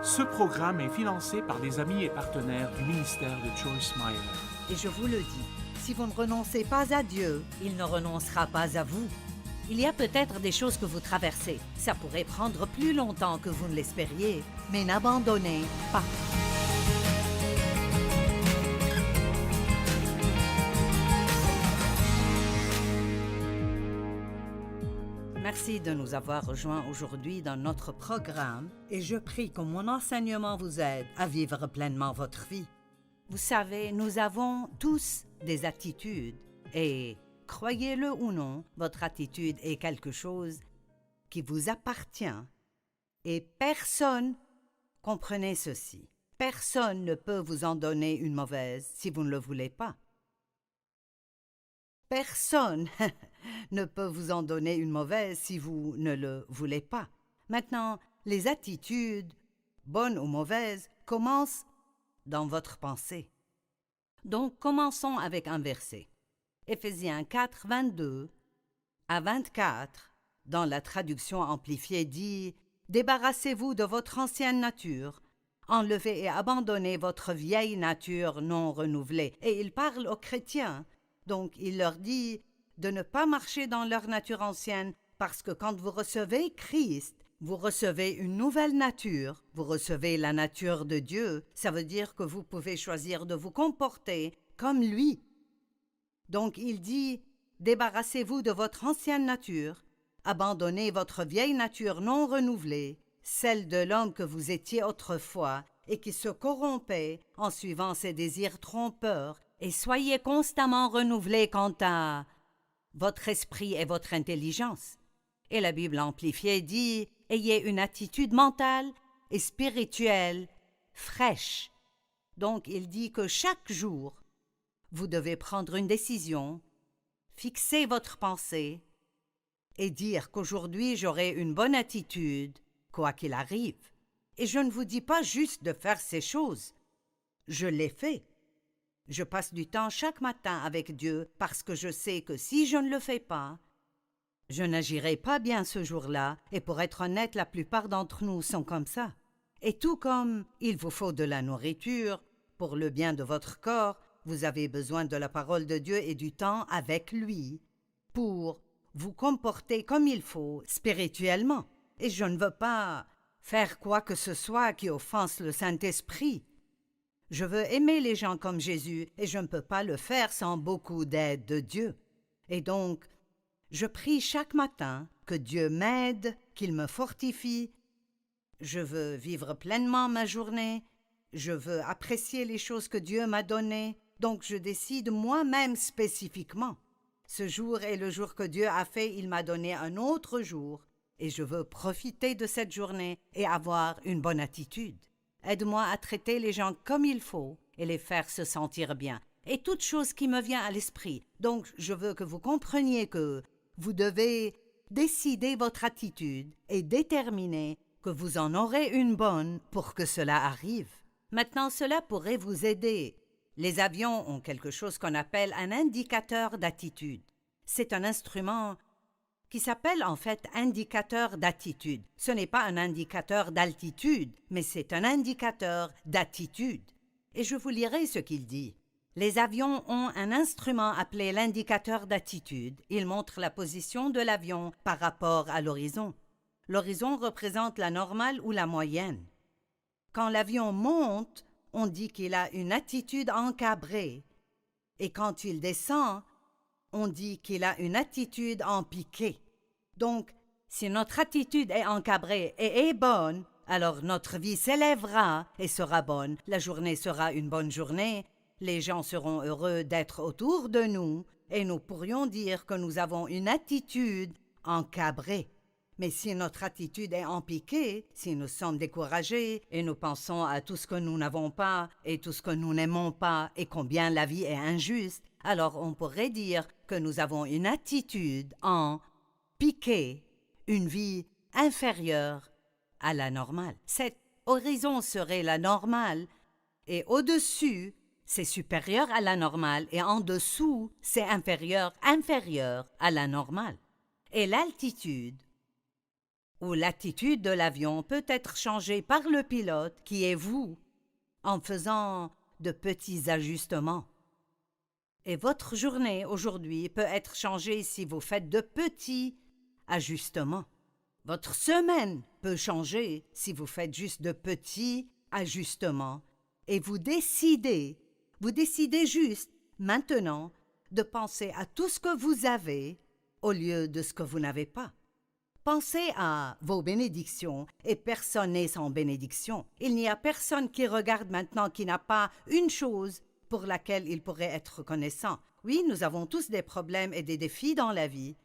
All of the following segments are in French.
Ce programme est financé par des amis et partenaires du ministère de Joyce Meyer. Et je vous le dis, si vous ne renoncez pas à Dieu, il ne renoncera pas à vous. Il y a peut-être des choses que vous traversez. Ça pourrait prendre plus longtemps que vous ne l'espériez, mais n'abandonnez pas. Merci de nous avoir rejoints aujourd'hui dans notre programme et je prie que mon enseignement vous aide à vivre pleinement votre vie. Vous savez, nous avons tous des attitudes et, croyez-le ou non, votre attitude est quelque chose qui vous appartient et personne, comprenez ceci, personne ne peut vous en donner une mauvaise si vous ne le voulez pas. Personne ne peut vous en donner une mauvaise si vous ne le voulez pas. Maintenant, les attitudes, bonnes ou mauvaises, commencent dans votre pensée. Donc, commençons avec un verset. Éphésiens 4, 22 à 24, dans la traduction amplifiée, dit « Débarrassez-vous de votre ancienne nature, enlevez et abandonnez votre vieille nature non renouvelée. » Et il parle aux chrétiens. Donc, il leur dit de ne pas marcher dans leur nature ancienne parce que quand vous recevez Christ, vous recevez une nouvelle nature, vous recevez la nature de Dieu. Ça veut dire que vous pouvez choisir de vous comporter comme lui. Donc, il dit « Débarrassez-vous de votre ancienne nature, abandonnez votre vieille nature non renouvelée, celle de l'homme que vous étiez autrefois et qui se corrompait en suivant ses désirs trompeurs, et soyez constamment renouvelés quant à votre esprit et votre intelligence. » Et la Bible amplifiée dit « Ayez une attitude mentale et spirituelle fraîche. » Donc il dit que chaque jour, vous devez prendre une décision, fixer votre pensée et dire qu'aujourd'hui j'aurai une bonne attitude, quoi qu'il arrive. Et je ne vous dis pas juste de faire ces choses. Je l'ai fait. Je passe du temps chaque matin avec Dieu parce que je sais que si je ne le fais pas, je n'agirai pas bien ce jour-là, et pour être honnête, la plupart d'entre nous sont comme ça. Et tout comme il vous faut de la nourriture pour le bien de votre corps, vous avez besoin de la parole de Dieu et du temps avec lui pour vous comporter comme il faut spirituellement. Et je ne veux pas faire quoi que ce soit qui offense le Saint-Esprit. Je veux aimer les gens comme Jésus et je ne peux pas le faire sans beaucoup d'aide de Dieu. Et donc, je prie chaque matin que Dieu m'aide, qu'il me fortifie. Je veux vivre pleinement ma journée. Je veux apprécier les choses que Dieu m'a données. Donc, je décide moi-même spécifiquement. Ce jour est le jour que Dieu a fait. Il m'a donné un autre jour. Et je veux profiter de cette journée et avoir une bonne attitude. Aide-moi à traiter les gens comme il faut et les faire se sentir bien. Et toute chose qui me vient à l'esprit. Donc, je veux que vous compreniez que vous devez décider votre attitude et déterminer que vous en aurez une bonne pour que cela arrive. Maintenant, cela pourrait vous aider. Les avions ont quelque chose qu'on appelle un indicateur d'attitude. C'est un instrument qui s'appelle en fait indicateur d'attitude. Ce n'est pas un indicateur d'altitude, mais c'est un indicateur d'attitude. Et je vous lirai ce qu'il dit. Les avions ont un instrument appelé l'indicateur d'attitude. Il montre la position de l'avion par rapport à l'horizon. L'horizon représente la normale ou la moyenne. Quand l'avion monte, on dit qu'il a une attitude encabrée. Et quand il descend, on dit qu'il a une attitude en piqué. Donc, si notre attitude est encabrée et est bonne, alors notre vie s'élèvera et sera bonne. La journée sera une bonne journée. Les gens seront heureux d'être autour de nous et nous pourrions dire que nous avons une attitude encabrée. Mais si notre attitude est en piqué, si nous sommes découragés et nous pensons à tout ce que nous n'avons pas et tout ce que nous n'aimons pas et combien la vie est injuste, alors on pourrait dire que nous avons une attitude en piqué, une vie inférieure à la normale. Cet horizon serait la normale et au-dessus, c'est supérieur à la normale et en dessous, c'est inférieur à la normale. Et l'altitude Ou l'attitude de l'avion peut être changée par le pilote, qui est vous, en faisant de petits ajustements. Et votre journée aujourd'hui peut être changée si vous faites de petits ajustements. Votre semaine peut changer si vous faites juste de petits ajustements. Et vous décidez juste maintenant de penser à tout ce que vous avez au lieu de ce que vous n'avez pas. Pensez à vos bénédictions et personne n'est sans bénédiction. Il n'y a personne qui regarde maintenant qui n'a pas une chose pour laquelle il pourrait être reconnaissant. Oui, nous avons tous des problèmes et des défis dans la vie.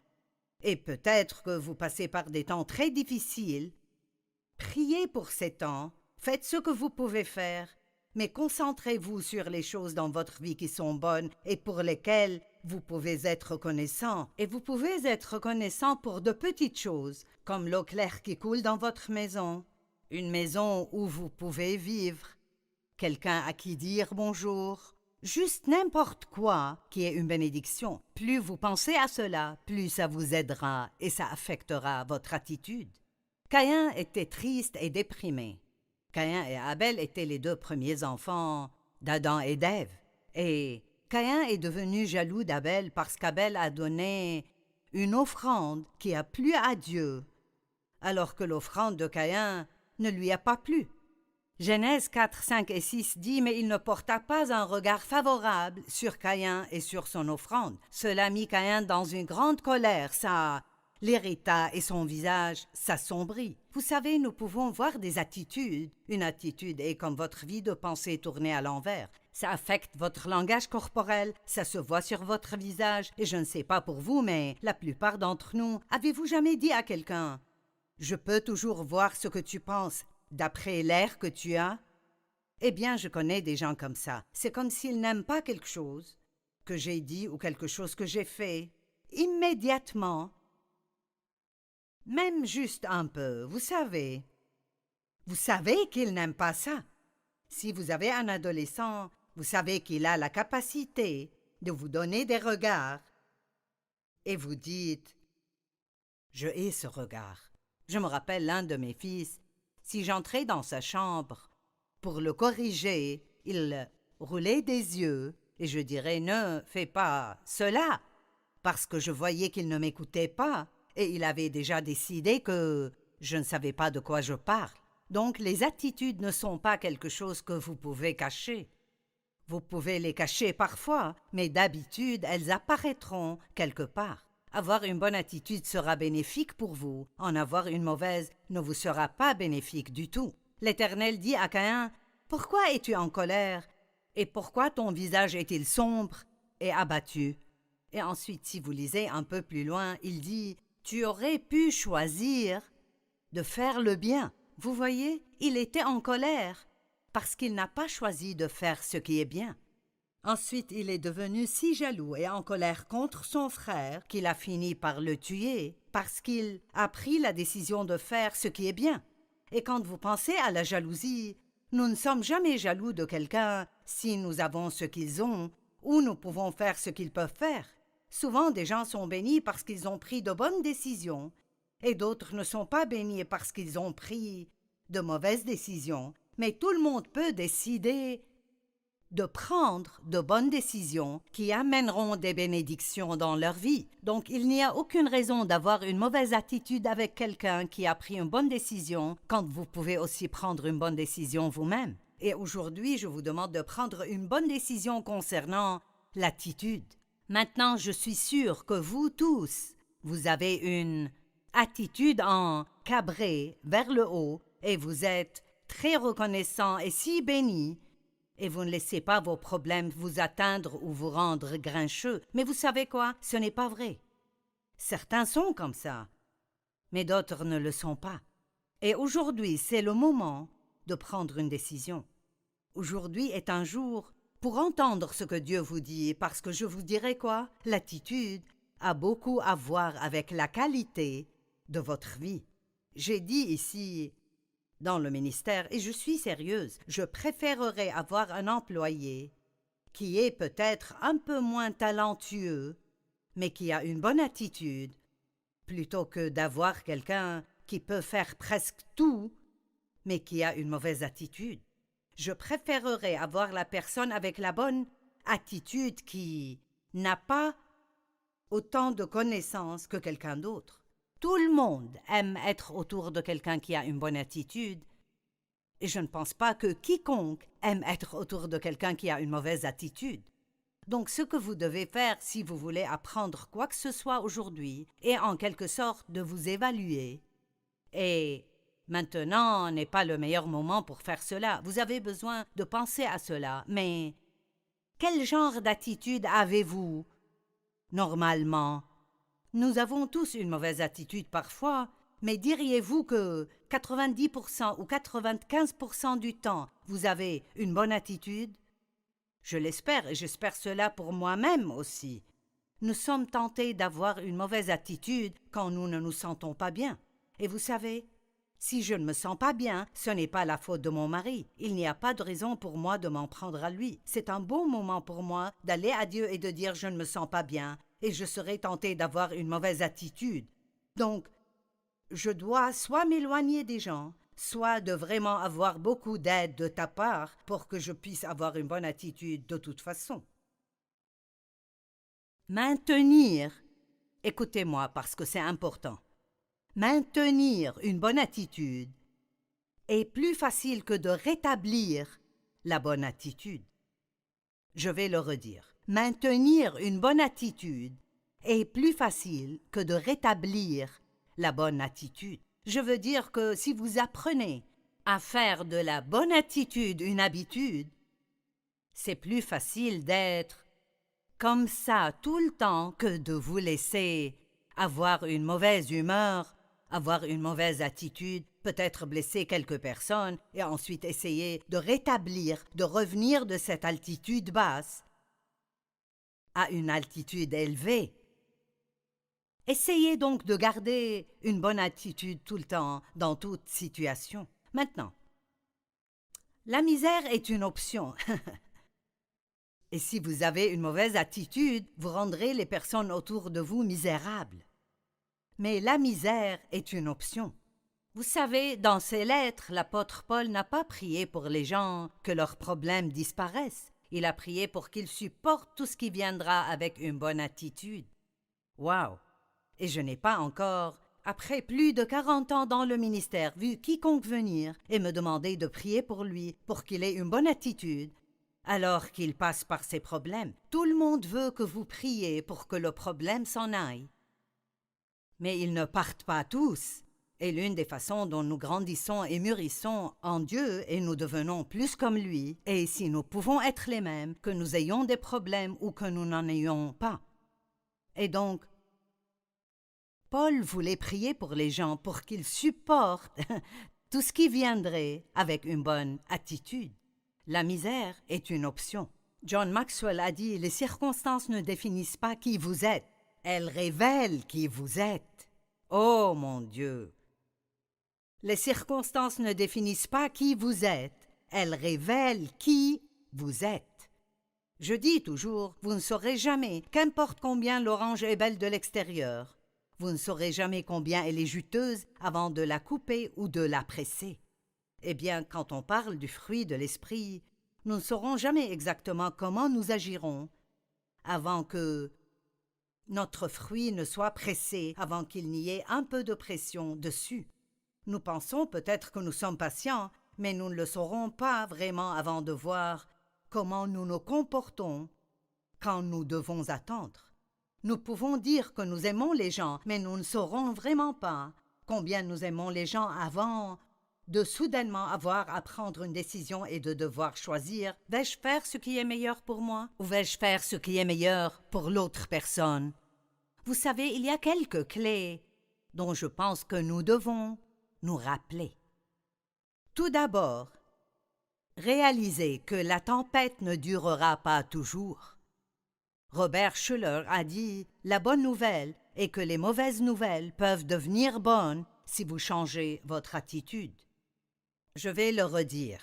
Et peut-être que vous passez par des temps très difficiles. Priez pour ces temps, faites ce que vous pouvez faire, mais concentrez-vous sur les choses dans votre vie qui sont bonnes et pour lesquelles vous pouvez être reconnaissant. Et vous pouvez être reconnaissant pour de petites choses, comme l'eau claire qui coule dans votre maison, une maison où vous pouvez vivre, quelqu'un à qui dire bonjour, juste n'importe quoi qui est une bénédiction. Plus vous pensez à cela, plus ça vous aidera et ça affectera votre attitude. Caïn était triste et déprimé. Caïn et Abel étaient les deux premiers enfants d'Adam et d'Ève. Et Caïn est devenu jaloux d'Abel parce qu'Abel a donné une offrande qui a plu à Dieu, alors que l'offrande de Caïn ne lui a pas plu. Genèse 4, 5 et 6 dit « Mais il ne porta pas un regard favorable sur Caïn et sur son offrande. Cela mit Caïn dans une grande colère, ça l'irrita et son visage s'assombrit. » Vous savez, nous pouvons voir des attitudes. Une attitude est comme votre vie de pensée tournée à l'envers. Ça affecte votre langage corporel, ça se voit sur votre visage. Et je ne sais pas pour vous, mais la plupart d'entre nous, avez-vous jamais dit à quelqu'un « Je peux toujours voir ce que tu penses » d'après l'air que tu as? Eh bien, je connais des gens comme ça. C'est comme s'ils n'aiment pas quelque chose que j'ai dit ou quelque chose que j'ai fait. Immédiatement, même juste un peu, vous savez qu'ils n'aiment pas ça. Si vous avez un adolescent, vous savez qu'il a la capacité de vous donner des regards et vous dites « Je hais ce regard ». Je me rappelle l'un de mes fils. Si j'entrais dans sa chambre pour le corriger, il roulait des yeux et je dirais « Ne fais pas cela » parce que je voyais qu'il ne m'écoutait pas et il avait déjà décidé que je ne savais pas de quoi je parle. Donc les attitudes ne sont pas quelque chose que vous pouvez cacher. Vous pouvez les cacher parfois, mais d'habitude elles apparaîtront quelque part. Avoir une bonne attitude sera bénéfique pour vous. En avoir une mauvaise ne vous sera pas bénéfique du tout. L'Éternel dit à Caïn, « Pourquoi es-tu en colère? Et pourquoi ton visage est-il sombre et abattu? » Et ensuite, si vous lisez un peu plus loin, il dit, « Tu aurais pu choisir de faire le bien. » Vous voyez, il était en colère parce qu'il n'a pas choisi de faire ce qui est bien. Ensuite, il est devenu si jaloux et en colère contre son frère qu'il a fini par le tuer parce qu'il a pris la décision de faire ce qui est bien. Et quand vous pensez à la jalousie, nous ne sommes jamais jaloux de quelqu'un si nous avons ce qu'ils ont ou nous pouvons faire ce qu'ils peuvent faire. Souvent, des gens sont bénis parce qu'ils ont pris de bonnes décisions et d'autres ne sont pas bénis parce qu'ils ont pris de mauvaises décisions. Mais tout le monde peut décider de prendre de bonnes décisions qui amèneront des bénédictions dans leur vie. Donc, il n'y a aucune raison d'avoir une mauvaise attitude avec quelqu'un qui a pris une bonne décision quand vous pouvez aussi prendre une bonne décision vous-même. Et aujourd'hui, je vous demande de prendre une bonne décision concernant l'attitude. Maintenant, je suis sûre que vous tous, vous avez une attitude en cabré vers le haut et vous êtes très reconnaissant et si béni. Et vous ne laissez pas vos problèmes vous atteindre ou vous rendre grincheux. Mais vous savez quoi? Ce n'est pas vrai. Certains sont comme ça, mais d'autres ne le sont pas. Et aujourd'hui, c'est le moment de prendre une décision. Aujourd'hui est un jour pour entendre ce que Dieu vous dit, parce que je vous dirai quoi? L'attitude a beaucoup à voir avec la qualité de votre vie. J'ai dit ici dans le ministère, et je suis sérieuse, je préférerais avoir un employé qui est peut-être un peu moins talentueux, mais qui a une bonne attitude, plutôt que d'avoir quelqu'un qui peut faire presque tout, mais qui a une mauvaise attitude. Je préférerais avoir la personne avec la bonne attitude qui n'a pas autant de connaissances que quelqu'un d'autre. Tout le monde aime être autour de quelqu'un qui a une bonne attitude, et je ne pense pas que quiconque aime être autour de quelqu'un qui a une mauvaise attitude. Donc ce que vous devez faire si vous voulez apprendre quoi que ce soit aujourd'hui est en quelque sorte de vous évaluer. Et maintenant n'est pas le meilleur moment pour faire cela. Vous avez besoin de penser à cela. Mais quel genre d'attitude avez-vous normalement? Nous avons tous une mauvaise attitude parfois, mais diriez-vous que 90% ou 95% du temps, vous avez une bonne attitude? Je l'espère et j'espère cela pour moi-même aussi. Nous sommes tentés d'avoir une mauvaise attitude quand nous ne nous sentons pas bien. Et vous savez, si je ne me sens pas bien, ce n'est pas la faute de mon mari. Il n'y a pas de raison pour moi de m'en prendre à lui. C'est un bon moment pour moi d'aller à Dieu et de dire je ne me sens pas bien et je serai tenté d'avoir une mauvaise attitude. Donc, je dois soit m'éloigner des gens, soit de vraiment avoir beaucoup d'aide de ta part pour que je puisse avoir une bonne attitude de toute façon. Maintenir, écoutez-moi parce que c'est important, maintenir une bonne attitude est plus facile que de rétablir la bonne attitude. Je vais le redire. Maintenir une bonne attitude est plus facile que de rétablir la bonne attitude. Je veux dire que si vous apprenez à faire de la bonne attitude une habitude, c'est plus facile d'être comme ça tout le temps que de vous laisser avoir une mauvaise humeur, avoir une mauvaise attitude, peut-être blesser quelques personnes et ensuite essayer de rétablir, de revenir de cette altitude basse à une altitude élevée. Essayez donc de garder une bonne attitude tout le temps, dans toute situation. Maintenant, la misère est une option. Et si vous avez une mauvaise attitude, vous rendrez les personnes autour de vous misérables. Mais la misère est une option. Vous savez, dans ses lettres, l'apôtre Paul n'a pas prié pour les gens que leurs problèmes disparaissent. Il a prié pour qu'ils supportent tout ce qui viendra avec une bonne attitude. Wow! Et je n'ai pas encore, après plus de 40 ans dans le ministère, vu quiconque venir et me demander de prier pour lui, pour qu'il ait une bonne attitude, alors qu'il passe par ses problèmes. Tout le monde veut que vous priez pour que le problème s'en aille. Mais ils ne partent pas tous. Et l'une des façons dont nous grandissons et mûrissons en Dieu et nous devenons plus comme lui, et si nous pouvons être les mêmes, que nous ayons des problèmes ou que nous n'en ayons pas. Et donc, Paul voulait prier pour les gens pour qu'ils supportent tout ce qui viendrait avec une bonne attitude. La misère est une option. John Maxwell a dit « Les circonstances ne définissent pas qui vous êtes, elles révèlent qui vous êtes. » Oh mon Dieu! Les circonstances ne définissent pas qui vous êtes, elles révèlent qui vous êtes. Je dis toujours, vous ne saurez jamais, qu'importe combien l'orange est belle de l'extérieur, vous ne saurez jamais combien elle est juteuse avant de la couper ou de la presser. Eh bien, quand on parle du fruit de l'esprit, nous ne saurons jamais exactement comment nous agirons avant que notre fruit ne soit pressé, avant qu'il n'y ait un peu de pression dessus. Nous pensons peut-être que nous sommes patients, mais nous ne le saurons pas vraiment avant de voir comment nous nous comportons quand nous devons attendre. Nous pouvons dire que nous aimons les gens, mais nous ne saurons vraiment pas combien nous aimons les gens avant de soudainement avoir à prendre une décision et de devoir choisir « Vais-je faire ce qui est meilleur pour moi ou vais-je faire ce qui est meilleur pour l'autre personne ?» Vous savez, il y a quelques clés dont je pense que nous devons nous rappeler. Tout d'abord, réalisez que la tempête ne durera pas toujours. Robert Schuller a dit « La bonne nouvelle est que les mauvaises nouvelles peuvent devenir bonnes si vous changez votre attitude. » Je vais le redire.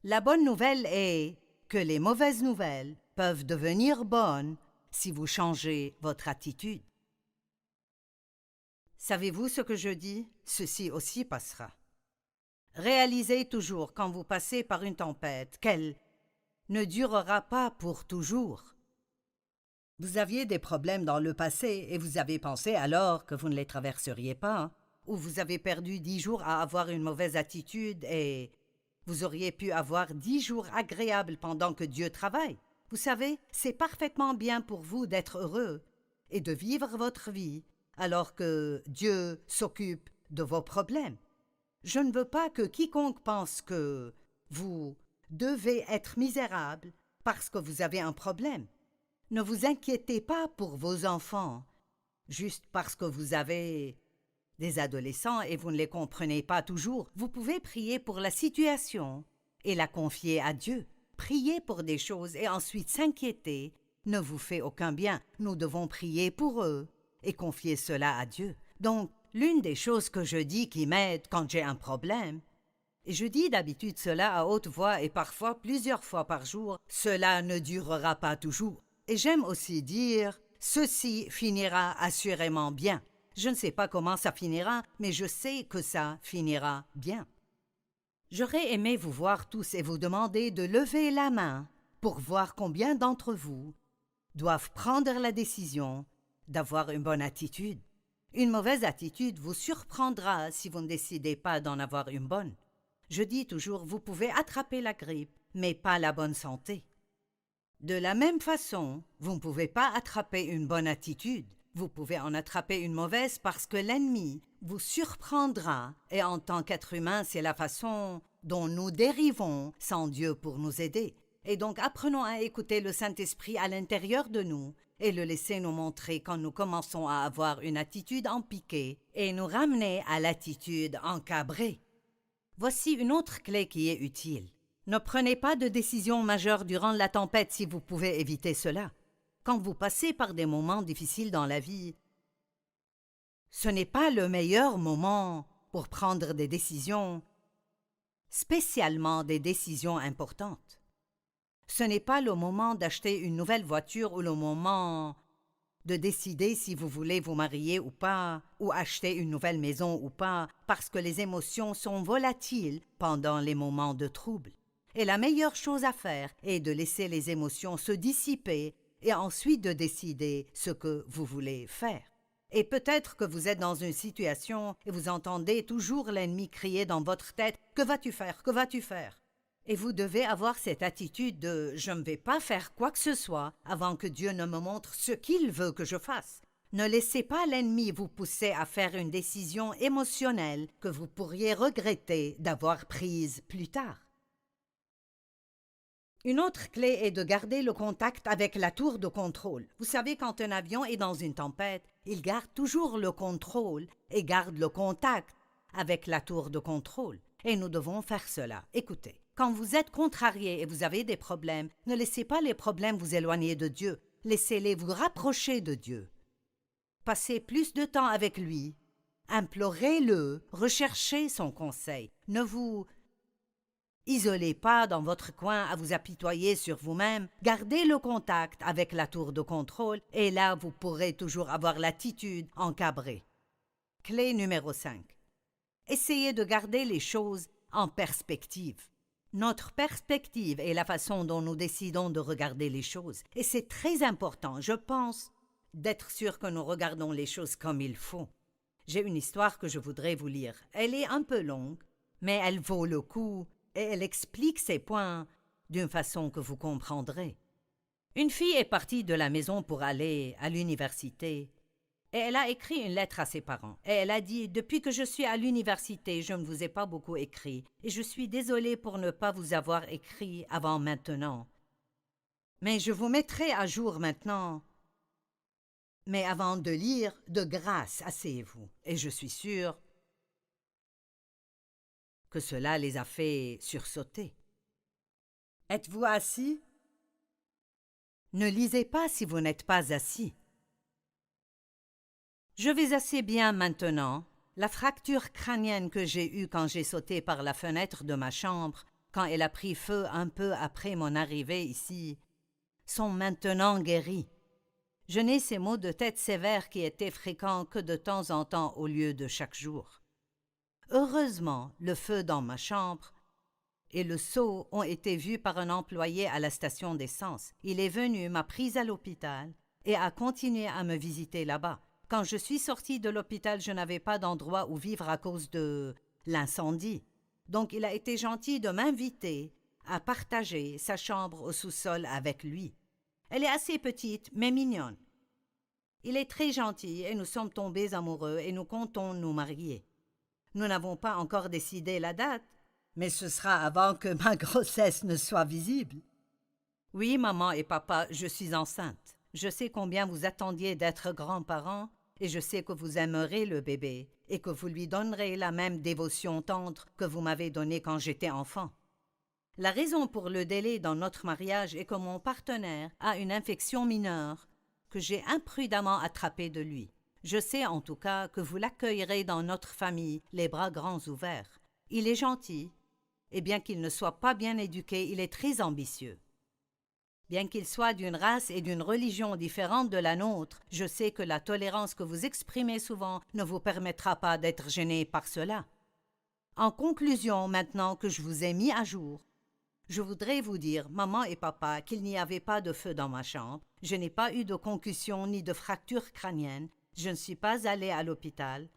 La bonne nouvelle est que les mauvaises nouvelles peuvent devenir bonnes si vous changez votre attitude. Savez-vous ce que je dis? Ceci aussi passera. Réalisez toujours quand vous passez par une tempête qu'elle ne durera pas pour toujours. Vous aviez des problèmes dans le passé et vous avez pensé alors que vous ne les traverseriez pas, hein? Ou vous avez perdu 10 jours à avoir une mauvaise attitude et vous auriez pu avoir 10 jours agréables pendant que Dieu travaille. Vous savez, c'est parfaitement bien pour vous d'être heureux et de vivre votre vie alors que Dieu s'occupe de vos problèmes. Je ne veux pas que quiconque pense que vous devez être misérable parce que vous avez un problème. Ne vous inquiétez pas pour vos enfants, juste parce que vous avez des adolescents et vous ne les comprenez pas toujours. Vous pouvez prier pour la situation et la confier à Dieu. Prier pour des choses et ensuite s'inquiéter ne vous fait aucun bien. Nous devons prier pour eux et confier cela à Dieu. Donc, l'une des choses que je dis qui m'aide quand j'ai un problème, et je dis d'habitude cela à haute voix et parfois plusieurs fois par jour, cela ne durera pas toujours. Et j'aime aussi dire, ceci finira assurément bien. Je ne sais pas comment ça finira, mais je sais que ça finira bien. J'aurais aimé vous voir tous et vous demander de lever la main pour voir combien d'entre vous doivent prendre la décision d'avoir une bonne attitude. Une mauvaise attitude vous surprendra si vous ne décidez pas d'en avoir une bonne. Je dis toujours, vous pouvez attraper la grippe, mais pas la bonne santé. De la même façon, vous ne pouvez pas attraper une bonne attitude. Vous pouvez en attraper une mauvaise parce que l'ennemi vous surprendra. Et en tant qu'être humain, c'est la façon dont nous dérivons sans Dieu pour nous aider. Et donc apprenons à écouter le Saint-Esprit à l'intérieur de nous et le laisser nous montrer quand nous commençons à avoir une attitude en piqué et nous ramener à l'attitude encabrée. Voici une autre clé qui est utile. Ne prenez pas de décision majeure durant la tempête si vous pouvez éviter cela. Quand vous passez par des moments difficiles dans la vie, ce n'est pas le meilleur moment pour prendre des décisions, spécialement des décisions importantes. Ce n'est pas le moment d'acheter une nouvelle voiture ou le moment de décider si vous voulez vous marier ou pas, ou acheter une nouvelle maison ou pas, parce que les émotions sont volatiles pendant les moments de trouble. Et la meilleure chose à faire est de laisser les émotions se dissiper et ensuite de décider ce que vous voulez faire. Et peut-être que vous êtes dans une situation et vous entendez toujours l'ennemi crier dans votre tête « Que vas-tu faire? Que vas-tu faire ?» Et vous devez avoir cette attitude de « Je ne vais pas faire quoi que ce soit avant que Dieu ne me montre ce qu'il veut que je fasse ». Ne laissez pas l'ennemi vous pousser à faire une décision émotionnelle que vous pourriez regretter d'avoir prise plus tard. Une autre clé est de garder le contact avec la tour de contrôle. Vous savez, quand un avion est dans une tempête, il garde toujours le contrôle et garde le contact avec la tour de contrôle. Et nous devons faire cela. Écoutez, quand vous êtes contrarié et vous avez des problèmes, ne laissez pas les problèmes vous éloigner de Dieu. Laissez-les vous rapprocher de Dieu. Passez plus de temps avec lui. Implorez-le, recherchez son conseil. Ne vous isolez pas dans votre coin à vous apitoyer sur vous-même. Gardez le contact avec la tour de contrôle et là, vous pourrez toujours avoir l'attitude encabrée. Clé numéro 5. Essayez de garder les choses en perspective. Notre perspective est la façon dont nous décidons de regarder les choses. Et c'est très important, je pense, d'être sûr que nous regardons les choses comme il faut. J'ai une histoire que je voudrais vous lire. Elle est un peu longue, mais elle vaut le coup et elle explique ses points d'une façon que vous comprendrez. Une fille est partie de la maison pour aller à l'université et elle a écrit une lettre à ses parents. Et elle a dit « Depuis que je suis à l'université, je ne vous ai pas beaucoup écrit et je suis désolée pour ne pas vous avoir écrit avant maintenant. Mais je vous mettrai à jour maintenant. Mais avant de lire, de grâce, asseyez-vous. Et je suis sûre que cela les a fait sursauter. Êtes-vous assis? Ne lisez pas si vous n'êtes pas assis. Je vais assez bien maintenant. La fracture crânienne que j'ai eue quand j'ai sauté par la fenêtre de ma chambre, quand elle a pris feu un peu après mon arrivée ici, sont maintenant guéries. Je n'ai ces maux de tête sévères qui étaient fréquents que de temps en temps au lieu de chaque jour. Heureusement, le feu dans ma chambre et le seau ont été vus par un employé à la station d'essence. Il est venu, m'a prise à l'hôpital et a continué à me visiter là-bas. Quand je suis sortie de l'hôpital, je n'avais pas d'endroit où vivre à cause de l'incendie. Donc il a été gentil de m'inviter à partager sa chambre au sous-sol avec lui. Elle est assez petite, mais mignonne. Il est très gentil et nous sommes tombés amoureux et nous comptons nous marier. Nous n'avons pas encore décidé la date, mais ce sera avant que ma grossesse ne soit visible. Oui, maman et papa, je suis enceinte. Je sais combien vous attendiez d'être grands-parents et je sais que vous aimerez le bébé et que vous lui donnerez la même dévotion tendre que vous m'avez donnée quand j'étais enfant. La raison pour le délai dans notre mariage est que mon partenaire a une infection mineure que j'ai imprudemment attrapée de lui. Je sais en tout cas que vous l'accueillerez dans notre famille les bras grands ouverts. Il est gentil, et bien qu'il ne soit pas bien éduqué, il est très ambitieux. Bien qu'il soit d'une race et d'une religion différentes de la nôtre, je sais que la tolérance que vous exprimez souvent ne vous permettra pas d'être gêné par cela. En conclusion, maintenant que je vous ai mis à jour, je voudrais vous dire, maman et papa, qu'il n'y avait pas de feu dans ma chambre, je n'ai pas eu de concussion ni de fracture crânienne, je ne suis pas allée à l'hôpital,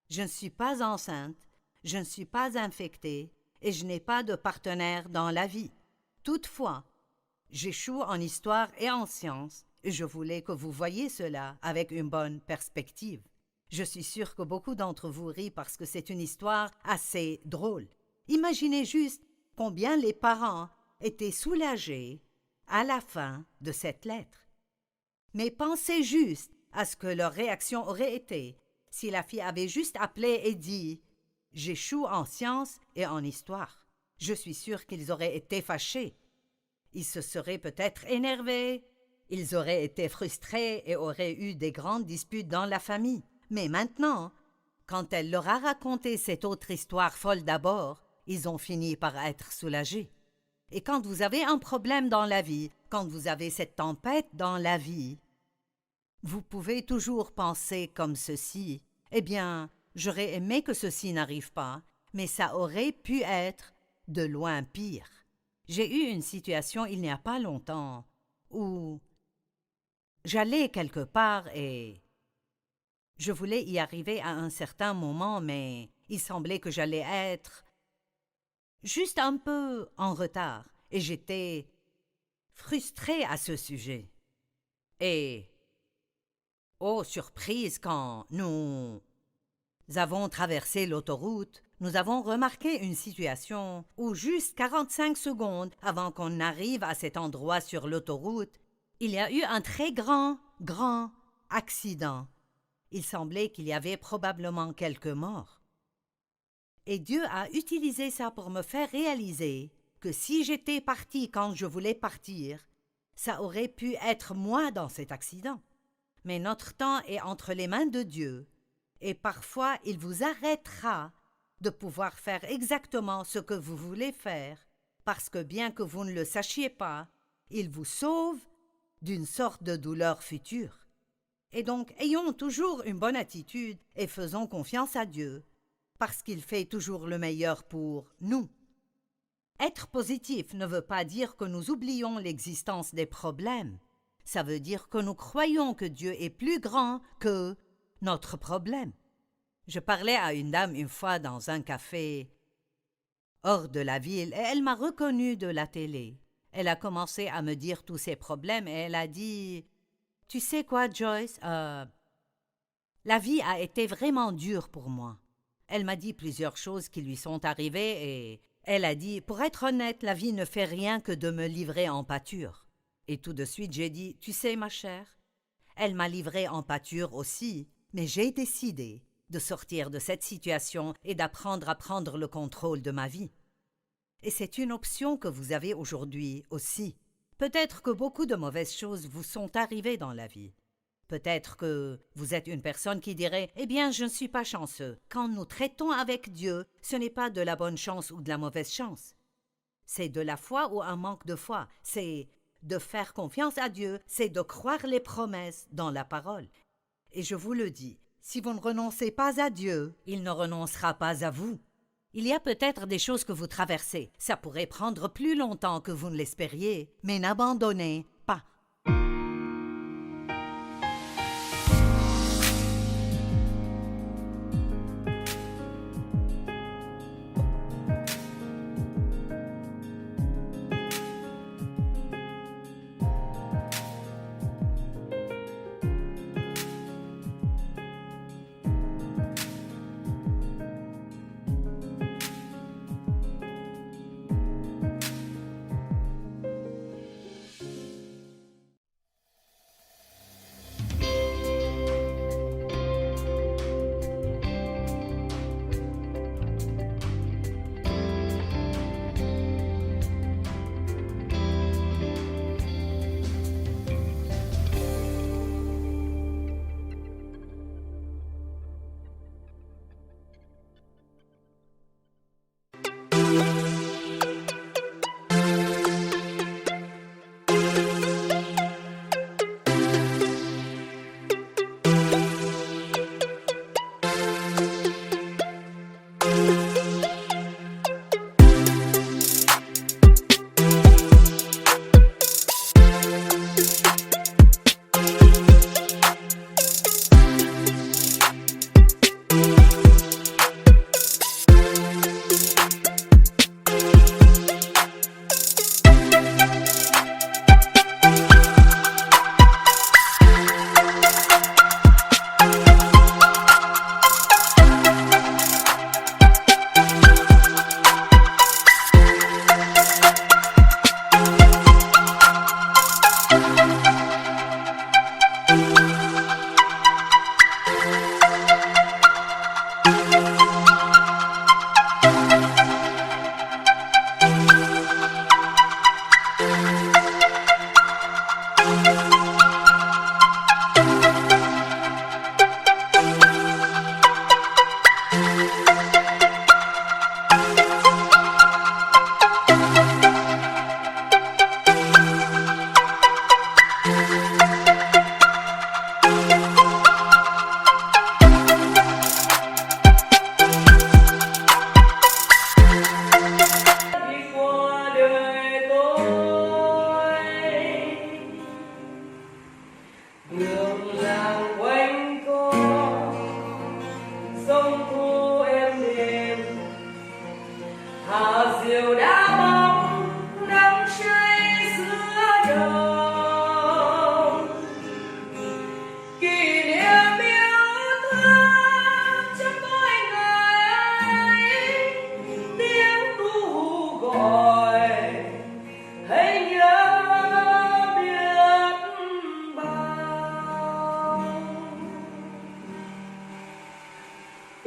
je ne suis pas enceinte, je ne suis pas infectée et je n'ai pas de partenaire dans la vie. Toutefois, j'échoue en histoire et en sciences et je voulais que vous voyiez cela avec une bonne perspective. Je suis sûre que beaucoup d'entre vous rient parce que c'est une histoire assez drôle. Imaginez juste combien les parents étaient soulagés à la fin de cette lettre. Mais pensez juste à ce que leur réaction aurait été si la fille avait juste appelé et dit « J'échoue en sciences et en histoire ». Je suis sûre qu'ils auraient été fâchés. Ils se seraient peut-être énervés, ils auraient été frustrés et auraient eu des grandes disputes dans la famille. Mais maintenant, quand elle leur a raconté cette autre histoire folle d'abord, ils ont fini par être soulagés. Et quand vous avez un problème dans la vie, quand vous avez cette tempête dans la vie, vous pouvez toujours penser comme ceci. Eh bien, j'aurais aimé que ceci n'arrive pas, mais ça aurait pu être de loin pire. J'ai eu une situation il n'y a pas longtemps où j'allais quelque part et je voulais y arriver à un certain moment, mais il semblait que j'allais être juste un peu en retard et j'étais frustrée à ce sujet. Et, oh surprise, quand nous avons traversé l'autoroute, nous avons remarqué une situation où juste 45 secondes avant qu'on arrive à cet endroit sur l'autoroute, il y a eu un très grand accident. Il semblait qu'il y avait probablement quelques morts. Et Dieu a utilisé ça pour me faire réaliser que si j'étais partie quand je voulais partir, ça aurait pu être moi dans cet accident. Mais notre temps est entre les mains de Dieu, et parfois il vous arrêtera de pouvoir faire exactement ce que vous voulez faire, parce que bien que vous ne le sachiez pas, il vous sauve d'une sorte de douleur future. Et donc, ayons toujours une bonne attitude et faisons confiance à Dieu, parce qu'il fait toujours le meilleur pour nous. Être positif ne veut pas dire que nous oublions l'existence des problèmes. Ça veut dire que nous croyons que Dieu est plus grand que notre problème. Je parlais à une dame une fois dans un café hors de la ville et elle m'a reconnue de la télé. Elle a commencé à me dire tous ses problèmes et elle a dit « Tu sais quoi, Joyce, la vie a été vraiment dure pour moi. » Elle m'a dit plusieurs choses qui lui sont arrivées et elle a dit « Pour être honnête, la vie ne fait rien que de me livrer en pâture. » Et tout de suite, j'ai dit « Tu sais, ma chère, elle m'a livré en pâture aussi, mais j'ai décidé de sortir de cette situation et d'apprendre à prendre le contrôle de ma vie. » Et c'est une option que vous avez aujourd'hui aussi. Peut-être que beaucoup de mauvaises choses vous sont arrivées dans la vie. Peut-être que vous êtes une personne qui dirait « Eh bien, je ne suis pas chanceux. » Quand nous traitons avec Dieu, ce n'est pas de la bonne chance ou de la mauvaise chance. C'est de la foi ou un manque de foi. C'est De faire confiance à Dieu, c'est de croire les promesses dans la parole. Et je vous le dis, si vous ne renoncez pas à Dieu, il ne renoncera pas à vous. Il y a peut-être des choses que vous traversez. Ça pourrait prendre plus longtemps que vous ne l'espériez, mais n'abandonnez pas.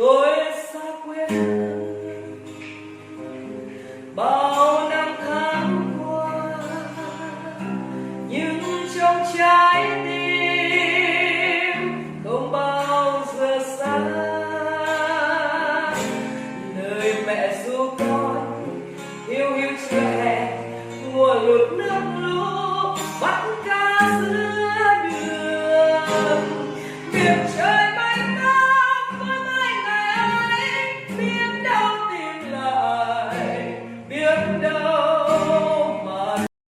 Tôi xa quê